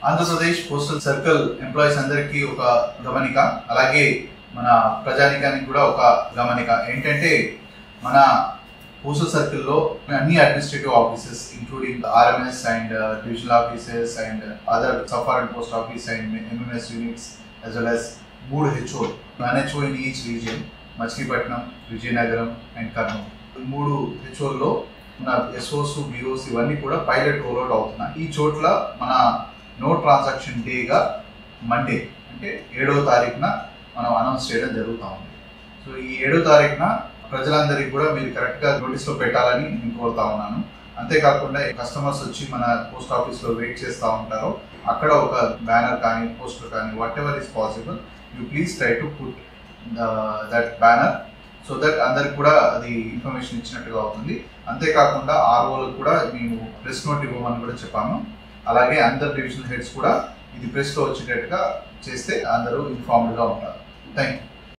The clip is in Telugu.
ఆంధ్రప్రదేశ్ పోస్టల్ సర్కిల్ ఎంప్లాయీస్ అందరికీ ఒక గమనిక, అలాగే మన ప్రజానికానికి కూడా ఒక గమనిక ఏంటంటే, మన పోస్టల్ సర్కిల్లో అన్ని administrative offices including RMS and divisional offices and other sub foreign post office and MMS units as well as 3 HO, one HO in each region, Machilipatnam, Vizianagaram and Kurnool. 3 HOల్లో మన SOs, BOs ఇవన్నీ కూడా పైలట్ రోల్అవుట్ అవుతున్నాయి. ఈ చోట్ల మన నో ట్రాన్సాక్షన్ డేగా మండే అంటే 7వ తారీఖున మనం అనౌన్స్ చేయడం జరుగుతూ ఉంది. సో ఈ 7వ తారీఖున ప్రజలందరికీ కూడా మీరు కరెక్ట్గా నోటీస్లో పెట్టాలని నేను కోరుతా ఉన్నాను. అంతేకాకుండా కస్టమర్స్ వచ్చి మన పోస్ట్ ఆఫీస్లో వెయిట్ చేస్తూ ఉంటారో అక్కడ ఒక బ్యానర్ కానీ పోస్టర్ కానీ what ever is possible, you please try to put that banner so that అందరికి కూడా అది ఇన్ఫర్మేషన్ ఇచ్చినట్టుగా అవుతుంది. అంతేకాకుండా ఆర్ఓలకు కూడా మేము ప్రెస్ నోట్ ఇవ్వమని కూడా చెప్పాము. అలాగే అందరు డివిజనల్ హెడ్స్ కూడా ఇది ప్రెస్లో వచ్చేటట్టుగా చేస్తే అందరూ ఇన్ఫార్మ్డ్గా ఉంటారు. Thank you.